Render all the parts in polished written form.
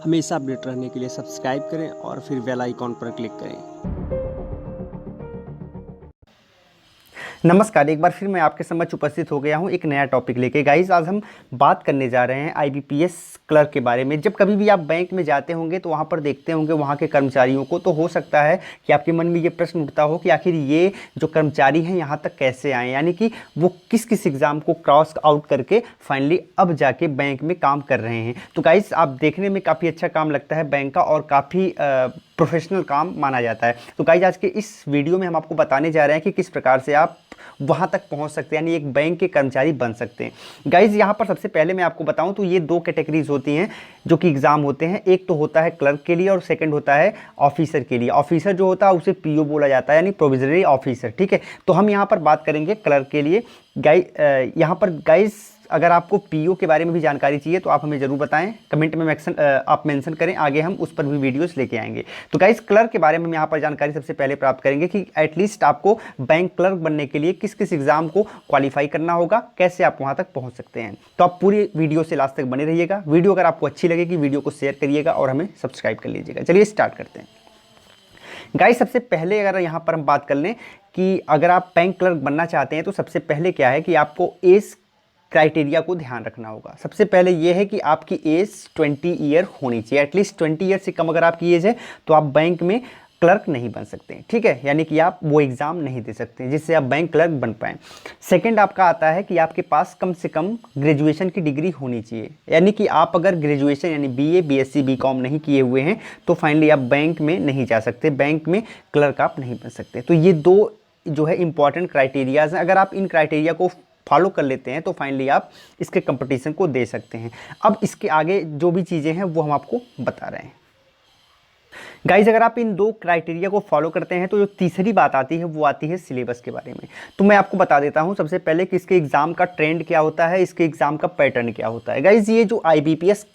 हमेशा अपडेट रहने के लिए सब्सक्राइब करें और फिर बेल आइकॉन पर क्लिक करें। नमस्कार, एक बार फिर मैं आपके समक्ष उपस्थित हो गया हूं एक नया टॉपिक लेके। गाइस, आज हम बात करने जा रहे हैं आईबीपीएस क्लर्क के बारे में। जब कभी भी आप बैंक में जाते होंगे तो वहां पर देखते होंगे वहां के कर्मचारियों को, तो हो सकता है कि आपके मन में ये प्रश्न उठता हो कि आखिर ये जो कर्मचारी हैं यहाँ तक कैसे आए, यानी कि वो किस किस एग्ज़ाम को क्रॉस आउट करके फाइनली अब जाके बैंक में काम कर रहे हैं। तो गाइस, आप देखने में काफ़ी अच्छा काम लगता है बैंक का और काफ़ी प्रोफेशनल काम माना जाता है। तो गाइस, आज के इस वीडियो में हम आपको बताने जा रहे हैं कि किस प्रकार से आप वहां तक पहुंच सकते हैं, यानी एक बैंक के कर्मचारी बन सकते हैं। गाइज, यहां पर सबसे पहले मैं आपको बताऊं तो ये दो कैटेगरीज होती हैं जो कि एग्जाम होते हैं। एक तो होता है क्लर्क के लिए और सेकंड होता है ऑफिसर के लिए। ऑफिसर जो होता है उसे पीओ बोला जाता है, यानी प्रोविजनरी ऑफिसर। ठीक है, तो हम यहां पर बात करेंगे क्लर्क के लिए। यहां पर गाइज, अगर आपको पीओ के बारे में भी जानकारी चाहिए तो आप हमें जरूर बताएं, कमेंट में आप मेंशन करें, आगे हम उस पर भी वीडियोस लेके आएंगे। तो गाइस, क्लर्क के बारे में हम यहाँ पर जानकारी सबसे पहले प्राप्त करेंगे कि एटलीस्ट आपको बैंक क्लर्क बनने के लिए किस किस एग्जाम को क्वालिफाई करना होगा, कैसे आप वहाँ तक पहुँच सकते हैं। तो आप पूरी वीडियो से लास्ट तक बने रहिएगा। वीडियो अगर आपको अच्छी लगेगी वीडियो को शेयर करिएगा और हमें सब्सक्राइब कर लीजिएगा। चलिए स्टार्ट करते हैं। गाइस, सबसे पहले अगर यहाँ पर हम बात कर लें कि अगर आप बैंक क्लर्क बनना चाहते हैं तो सबसे पहले क्या है कि आपको एज क्राइटेरिया को ध्यान रखना होगा। सबसे पहले यह है कि आपकी एज 20 ईयर होनी चाहिए। एटलीस्ट 20 ईयर से कम अगर आपकी एज है तो आप बैंक में क्लर्क नहीं बन सकते। ठीक है, यानी कि आप वो एग्ज़ाम नहीं दे सकते जिससे आप बैंक क्लर्क बन पाएँ। सेकंड आपका आता है कि आपके पास कम से कम ग्रेजुएशन की डिग्री होनी चाहिए, यानी कि आप अगर ग्रेजुएशन यानी बीए, बीएससी, बीकॉम नहीं किए हुए हैं तो फाइनली आप बैंक में नहीं जा सकते, बैंक में क्लर्क आप नहीं बन सकते। तो ये दो जो है इंपॉर्टेंट क्राइटेरियाज हैं। अगर आप इन क्राइटेरिया को फॉलो कर लेते हैं तो फाइनली आप इसके कंपटीशन को दे सकते हैं। अब इसके आगे जो भी चीज़ें हैं वो हम आपको बता रहे हैं। गाइज, अगर आप इन दो क्राइटेरिया को फॉलो करते हैं तो जो तीसरी बात आती है वो आती है सिलेबस के बारे में। तो मैं आपको बता देता हूं सबसे पहले कि इसके एग्ज़ाम का ट्रेंड क्या होता है, इसके एग्ज़ाम का पैटर्न क्या होता है। गाइज, ये जो आईबीपीएस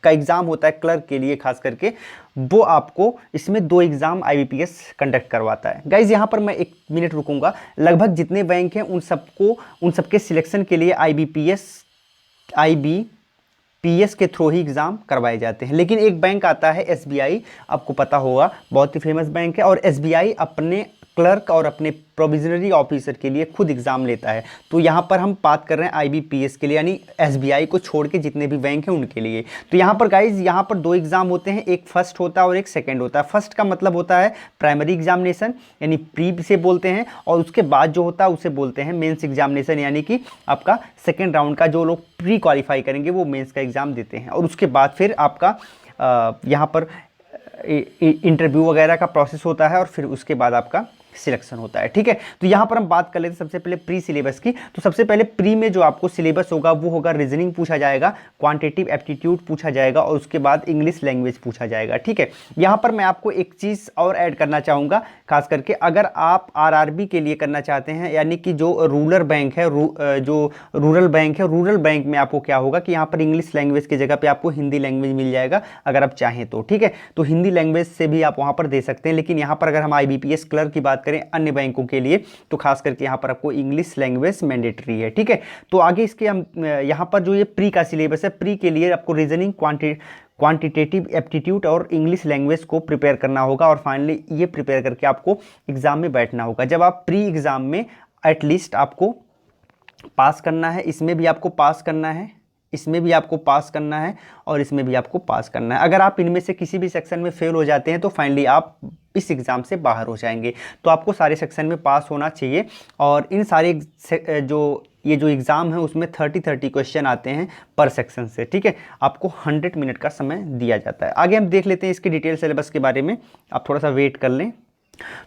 का एग्ज़ाम होता है क्लर्क के लिए खास करके, वो आपको इसमें दो एग्ज़ाम आईबीपीएस कंडक्ट करवाता है। गाइज, यहाँ पर मैं 1 मिनट रुकूंगा। लगभग जितने बैंक हैं उन सबके सिलेक्शन के लिए आईबीपीएस के थ्रू ही एग्ज़ाम करवाए जाते हैं। लेकिन एक बैंक आता है एसबीआई, आपको पता होगा, बहुत ही फेमस बैंक है, और एसबीआई अपने क्लर्क और अपने प्रोविजनरी ऑफिसर के लिए खुद एग्ज़ाम लेता है। तो यहाँ पर हम बात कर रहे हैं आईबीपीएस के लिए, यानी एसबीआई को छोड़ के जितने भी बैंक हैं उनके लिए। तो यहाँ पर गाइज, यहाँ पर दो एग्ज़ाम होते हैं, एक फर्स्ट होता है और एक सेकंड होता है। फर्स्ट का मतलब होता है प्राइमरी एग्जामिनेशन, यानी प्री से बोलते हैं, और उसके बाद जो होता है उसे बोलते हैं मेंस एग्जामिनेशन, यानी कि आपका सेकेंड राउंड का जो लोग प्री क्वालिफाई करेंगे वो मेंस का एग्ज़ाम देते हैं। और उसके बाद फिर आपका यहाँ पर इंटरव्यू वगैरह का प्रोसेस होता है और फिर उसके बाद आपका सिलेक्शन होता है। ठीक है, तो यहाँ पर हम बात कर लेते हैं सबसे पहले प्री सिलेबस की। तो सबसे पहले प्री में जो आपको सिलेबस होगा वो होगा रीजनिंग पूछा जाएगा, क्वांटिटेटिव एप्टीट्यूड पूछा जाएगा और उसके बाद इंग्लिश लैंग्वेज पूछा जाएगा। ठीक है, यहाँ पर मैं आपको एक चीज़ और ऐड करना चाहूँगा, खास करके अगर आप आरआरबी के लिए करना चाहते हैं, यानी कि जो रूरल बैंक है, रूरल बैंक में आपको क्या होगा कि यहाँ पर इंग्लिश लैंग्वेज की जगह पे आपको हिंदी लैंग्वेज मिल जाएगा अगर आप चाहें तो। ठीक है, तो हिंदी लैंग्वेज से भी आप वहाँ पर दे सकते हैं। लेकिन यहाँ पर अगर हम आईबीपीएस क्लर्क की बात करें अन्य बैंकों के लिए तो खास करके यहाँ पर आपको इंग्लिश लैंग्वेज मैंडेटरी है। ठीक है, तो आगे इसके हम यहाँ पर जो ये प्री का सिलेबस है, प्री के लिए आपको रीजनिंग, क्वांटिटेटिव एप्टीट्यूड और इंग्लिश लैंग्वेज को प्रिपेयर करना होगा और फाइनली ये प्रिपेयर करके आपको एग्जाम में बैठना होगा। जब आप प्री एग्जाम में एटलीस्ट आपको पास करना है, इसमें भी आपको पास करना है, इसमें भी आपको पास करना है और इसमें भी आपको पास करना है। अगर आप इनमें से किसी भी सेक्शन में फेल हो जाते हैं तो फाइनली आप इस एग्ज़ाम से बाहर हो जाएंगे। तो आपको सारे सेक्शन में पास होना चाहिए और इन सारे जो एग्ज़ाम है उसमें 30 क्वेश्चन आते हैं पर सेक्शन से। ठीक है, आपको 100 मिनट का समय दिया जाता है। आगे हम देख लेते हैं इसके डिटेल सिलेबस के बारे में, आप थोड़ा सा वेट कर लें।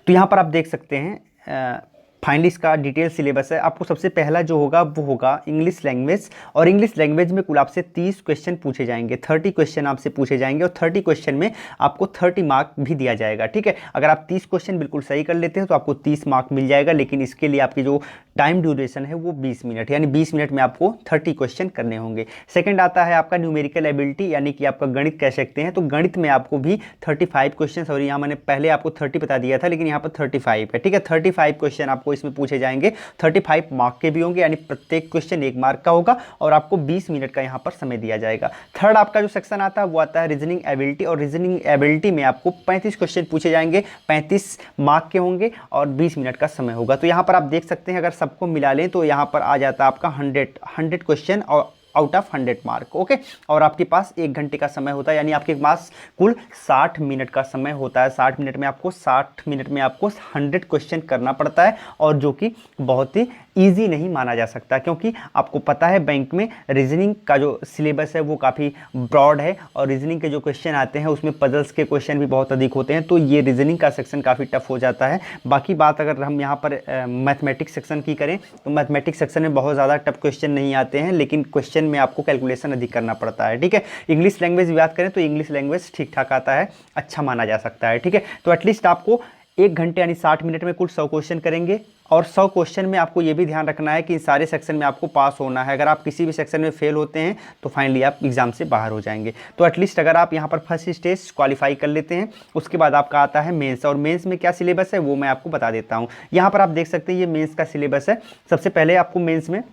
तो यहाँ पर आप देख सकते हैं फाइनली इसका डिटेल सिलेबस है। आपको सबसे पहला जो होगा वो होगा इंग्लिश लैंग्वेज, और इंग्लिश लैंग्वेज में कुल आपसे 30 क्वेश्चन पूछे जाएंगे, 30 क्वेश्चन आपसे पूछे जाएंगे और 30 क्वेश्चन में आपको 30 मार्क भी दिया जाएगा। ठीक है, अगर आप 30 क्वेश्चन बिल्कुल सही कर लेते हैं तो आपको 30 मार्क मिल जाएगा। लेकिन इसके लिए आपकी जो टाइम ड्यूरेशन है वो 20 मिनट, यानी 20 मिनट में आपको 30 क्वेश्चन करने होंगे। सेकंड आता है आपका न्यूमेरिकल एबिलिटी, यानी कि आपका गणित कह सकते हैं। तो गणित में आपको भी 35 क्वेश्चन, और यहाँ मैंने पहले आपको 30 बता दिया था, लेकिन यहाँ पर 35 है, ठीक है। 35 क्वेश्चन आपको इसमें पूछे जाएंगे, 35 मार्क के भी होंगे, यानी प्रत्येक क्वेश्चन 1 मार्क का होगा, और आपको 20 मिनट का यहाँ पर समय दिया जाएगा। थर्ड आपका जो सेक्शन आता है वो आता है रीजनिंग एबिलिटी, और रीजनिंग एबिलिटी में आपको 35 क्वेश्चन पूछे जाएंगे, 35 मार्क के होंगे, और 20 मिनट का समय होगा। तो यहाँ पर आप देख सकते हैं, अगर सबको मिला लें तो यहाँ पर आ जाता है आपका 100 क्वेश्चन और आउट ऑफ 100 मार्क, ओके। और आपके पास 1 घंटे का समय होता है, यानी आपके पास कुल 60 मिनट का समय होता है। 60 मिनट में आपको 100 क्वेश्चन करना पड़ता है, और जो कि बहुत ही ईजी नहीं माना जा सकता, क्योंकि आपको पता है बैंक में रीजनिंग का जो सिलेबस है वो काफ़ी ब्रॉड है, और रीजनिंग के जो क्वेश्चन आते हैं उसमें पजल्स के क्वेश्चन भी बहुत अधिक होते हैं, तो ये रीजनिंग का सेक्शन काफ़ी टफ हो जाता है। बाकी बात अगर हम यहाँ पर मैथमेटिक्स सेक्शन की करें तो मैथमेटिक्स सेक्शन में बहुत ज़्यादा टफ क्वेश्चन नहीं आते हैं, लेकिन क्वेश्चन में आपको कैलकुलेशन अधिक करना पड़ता है, ठीक है। इंग्लिश लैंग्वेज की बात करें तो इंग्लिश लैंग्वेज ठीक ठाक आता है, अच्छा माना जा सकता है, ठीक है। तो एटलीस्ट आपको 1 घंटे यानी 60 मिनट में कुल 100 क्वेश्चन करेंगे, और 100 क्वेश्चन में आपको ये भी ध्यान रखना है कि इन सारे सेक्शन में आपको पास होना है। अगर आप किसी भी सेक्शन में फेल होते हैं तो फाइनली आप एग्जाम से बाहर हो जाएंगे। तो एटलीस्ट अगर आप यहाँ पर फर्स्ट स्टेज क्वालिफाई कर लेते हैं, उसके बाद आपका आता है मेंस, और मेंस में क्या सिलेबस है वो मैं आपको बता देता हूँ। यहाँ पर आप देख सकते हैं ये मेंस का सिलेबस है। सबसे पहले आपको मेंस में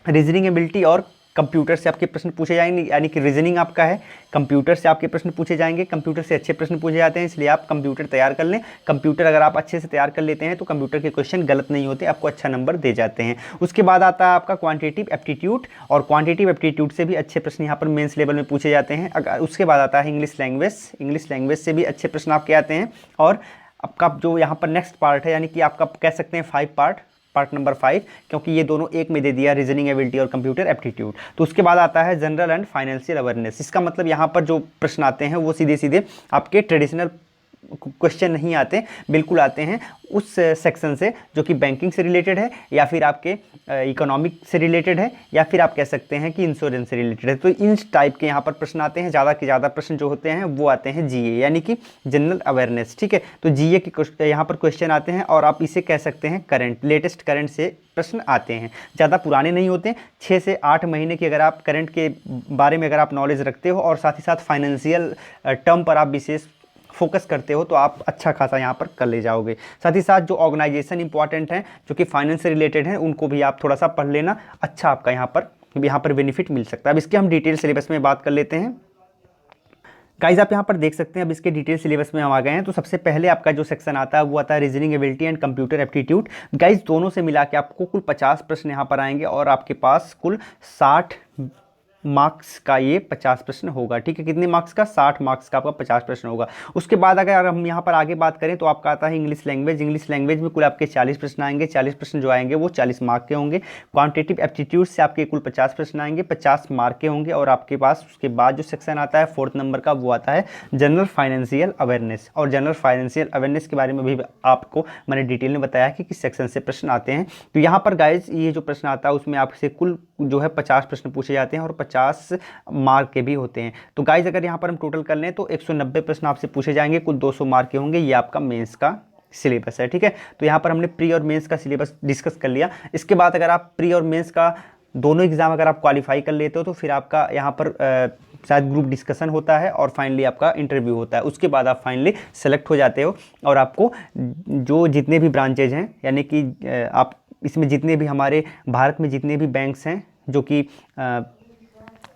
रीजनिंग एबिलिटी और कंप्यूटर से आपके प्रश्न पूछे जाएंगे, यानी कि रीजनिंग आपका है, कंप्यूटर से आपके प्रश्न पूछे जाएंगे। कंप्यूटर से अच्छे प्रश्न पूछे जाते हैं, इसलिए आप कंप्यूटर तैयार कर लें। कंप्यूटर अगर आप अच्छे से तैयार कर लेते हैं तो कंप्यूटर के क्वेश्चन गलत नहीं होते, आपको अच्छा नंबर दे जाते हैं। उसके बाद आता है आपका क्वांटिटेटिव एप्टीट्यूड, और क्वांटिटेटिव एप्टीट्यूड से भी अच्छे प्रश्न यहाँ पर मेंस लेवल में पूछे जाते हैं। अगर उसके बाद आता है इंग्लिश लैंग्वेज, इंग्लिश लैंग्वेज से भी अच्छे प्रश्न आपके आते हैं। और आपका जो यहाँ पर नेक्स्ट पार्ट है, यानी कि आपका कह सकते हैं 5 पार्ट नंबर 5, क्योंकि ये दोनों एक में दे दिया, रीजनिंग एबिलिटी और कंप्यूटर एप्टीट्यूड। तो उसके बाद आता है जनरल एंड फाइनेंशियल अवेयरनेस। इसका मतलब यहाँ पर जो प्रश्न आते हैं वो सीधे सीधे आपके ट्रेडिशनल क्वेश्चन नहीं आते, बिल्कुल आते हैं उस सेक्शन से जो कि बैंकिंग से रिलेटेड है, या फिर आपके इकोनॉमिक से रिलेटेड है, या फिर आप कह सकते हैं कि इंश्योरेंस से रिलेटेड है। तो इन टाइप के यहाँ पर प्रश्न आते हैं। ज़्यादा के ज़्यादा प्रश्न जो होते हैं वो आते हैं जीए, यानी कि जनरल अवेयरनेस, ठीक है। तो जीए के यहाँ पर क्वेश्चन आते हैं, और आप इसे कह सकते हैं करंट, लेटेस्ट करंट से प्रश्न आते हैं। ज़्यादा पुराने नहीं होते, 6 से 8 महीने की अगर आप करंट के बारे में अगर आप नॉलेज रखते हो, और साथ ही साथ फाइनेंशियल टर्म पर आप विशेष फोकस करते हो, तो आप अच्छा खासा यहाँ पर कर ले जाओगे। साथ ही साथ जो ऑर्गेनाइजेशन इंपॉर्टेंट हैं, जो कि फाइनेंस से रिलेटेड हैं, उनको भी आप थोड़ा सा पढ़ लेना, अच्छा आपका यहाँ पर बेनिफिट मिल सकता है। अब इसके हम डिटेल सिलेबस में बात कर लेते हैं। गाइज आप यहाँ पर देख सकते हैं, अब इसके डिटेल सिलेबस में हम आ गए हैं। तो सबसे पहले आपका जो सेक्शन आता है वो आता है reasoning ability and computer aptitude. Guys दोनों से मिला के आपको कुल 50 प्रश्न यहाँ पर आएंगे, और आपके पास कुल 60 मार्क्स का ये 50 प्रश्न होगा, ठीक है। कितने मार्क्स का? 60 मार्क्स का आपका 50 प्रश्न होगा। उसके बाद अगर हम यहाँ पर आगे बात करें तो आपका आता है इंग्लिश लैंग्वेज। इंग्लिश लैंग्वेज में कुल आपके 40 प्रश्न आएंगे। 40 प्रश्न जो आएंगे वो 40 मार्क के होंगे। क्वांटिटेटिव एप्टीट्यूड से आपके कुल 50 प्रश्न आएंगे, 50 मार्क के होंगे। और आपके पास उसके बाद जो सेक्शन आता है 4th नंबर का, वो आता है जनरल फाइनेंशियल अवेयरनेस। और जनरल फाइनेंशियल अवेयरनेस के बारे में भी आपको मैंने डिटेल में बताया कि किस सेक्शन से प्रश्न आते हैं। तो यहाँ पर गाइज ये जो प्रश्न आता है उसमें आपसे कुल जो है 50 प्रश्न पूछे जाते हैं, और 50 मार्क के भी होते हैं। तो गाइज अगर यहाँ पर हम टोटल कर लें तो 190 प्रश्न आपसे पूछे जाएंगे, कुल 200 मार्क के होंगे। ये आपका मेंस का सिलेबस है, ठीक है। तो यहाँ पर हमने प्री और मेंस का सिलेबस डिस्कस कर लिया। इसके बाद अगर आप प्री और मेंस का दोनों एग्जाम अगर आप क्वालिफाई कर लेते हो तो फिर आपका यहाँ पर शायद ग्रुप डिस्कशन होता है, और फाइनली आपका इंटरव्यू होता है। उसके बाद आप फाइनली सेलेक्ट हो जाते हो, और आपको जो जितने भी ब्रांचेज हैं, यानी कि आप इसमें जितने भी हमारे भारत में जितने भी बैंक्स हैं जो कि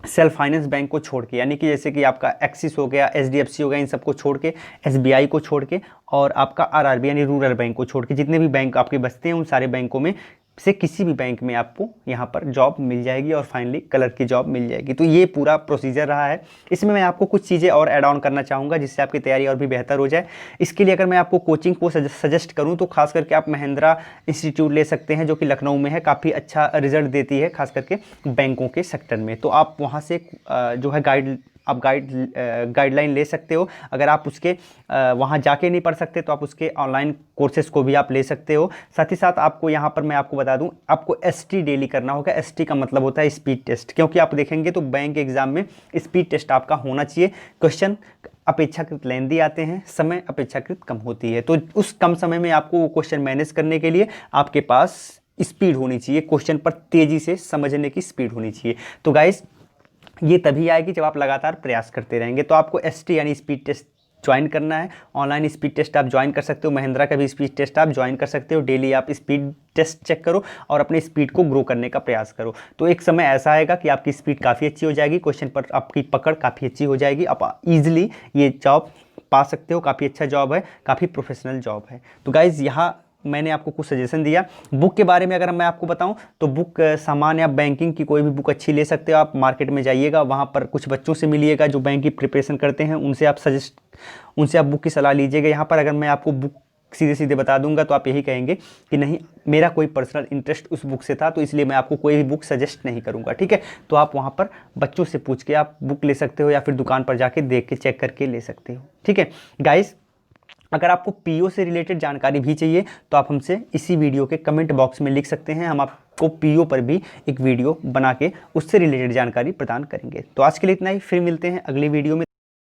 सेल्फ फाइनेंस बैंक को छोड़ के, यानी कि जैसे कि आपका एक्सिस हो गया, एचडीएफसी हो गया, इन सबको छोड़ के, एसबीआई को छोड़ के, और आपका आरआरबी यानी रूरल बैंक को छोड़ के, जितने भी बैंक आपके बचते हैं उन सारे बैंकों में से किसी भी बैंक में आपको यहाँ पर जॉब मिल जाएगी, और फाइनली कलर की जॉब मिल जाएगी। तो ये पूरा प्रोसीजर रहा है। इसमें मैं आपको कुछ चीज़ें और ऐड ऑन करना चाहूँगा जिससे आपकी तैयारी और भी बेहतर हो जाए। इसके लिए अगर मैं आपको कोचिंग को सजेस्ट करूँ तो खास करके आप महिंद्रा इंस्टीट्यूट ले सकते हैं, जो कि लखनऊ में है, काफ़ी अच्छा रिजल्ट देती है खास करके बैंकों के सेक्टर में। तो आप वहाँ से जो है गाइडलाइन ले सकते हो। अगर आप उसके वहाँ जाके नहीं पढ़ सकते तो आप उसके ऑनलाइन कोर्सेज को भी आप ले सकते हो। साथ ही साथ आपको यहाँ पर मैं आपको बता दूँ, आपको एसटी डेली करना होगा। एसटी का मतलब होता है स्पीड टेस्ट, क्योंकि आप देखेंगे तो बैंक एग्जाम में स्पीड टेस्ट आपका होना चाहिए। क्वेश्चन अपेक्षाकृत लेंदी आते हैं, समय अपेक्षाकृत कम होती है, तो उस कम समय में आपको वो क्वेश्चन मैनेज करने के लिए आपके पास स्पीड होनी चाहिए, क्वेश्चन पर तेज़ी से समझने की स्पीड होनी चाहिए। तो गाइस ये तभी आएगी जब आप लगातार प्रयास करते रहेंगे। तो आपको एसटी यानी स्पीड टेस्ट ज्वाइन करना है। ऑनलाइन स्पीड टेस्ट आप ज्वाइन कर सकते हो, महिंद्रा का भी स्पीड टेस्ट आप ज्वाइन कर सकते हो। डेली आप स्पीड टेस्ट चेक करो और अपने स्पीड को ग्रो करने का प्रयास करो। तो एक समय ऐसा आएगा कि आपकी स्पीड काफ़ी अच्छी हो जाएगी, क्वेश्चन पर आपकी पकड़ काफ़ी अच्छी हो जाएगी, आप ईजिली ये जॉब पा सकते हो। काफ़ी अच्छा जॉब है, काफ़ी प्रोफेशनल जॉब है। तो गाइज़ यहाँ मैंने आपको कुछ सजेशन दिया। बुक के बारे में अगर मैं आपको बताऊं तो बुक सामान्य आप बैंकिंग की कोई भी बुक अच्छी ले सकते हो। आप मार्केट में जाइएगा, वहां पर कुछ बच्चों से मिलिएगा जो बैंक की प्रिपरेशन करते हैं, उनसे आप बुक की सलाह लीजिएगा। यहाँ पर अगर मैं आपको बुक सीधे सीधे बता दूंगा तो आप यही कहेंगे कि नहीं, मेरा कोई पर्सनल इंटरेस्ट उस बुक से था, तो इसलिए मैं आपको कोई भी बुक सजेस्ट नहीं करूंगा, ठीक है। तो आप वहाँ पर बच्चों से पूछ के आप बुक ले सकते हो या फिर दुकान पर जाके देख के चेक करके ले सकते हो, ठीक है। गाइस अगर आपको पीओ से रिलेटेड जानकारी भी चाहिए तो आप हमसे इसी वीडियो के कमेंट बॉक्स में लिख सकते हैं, हम आपको पीओ पर भी एक वीडियो बना के उससे रिलेटेड जानकारी प्रदान करेंगे। तो आज के लिए इतना ही, फिर मिलते हैं अगली वीडियो में।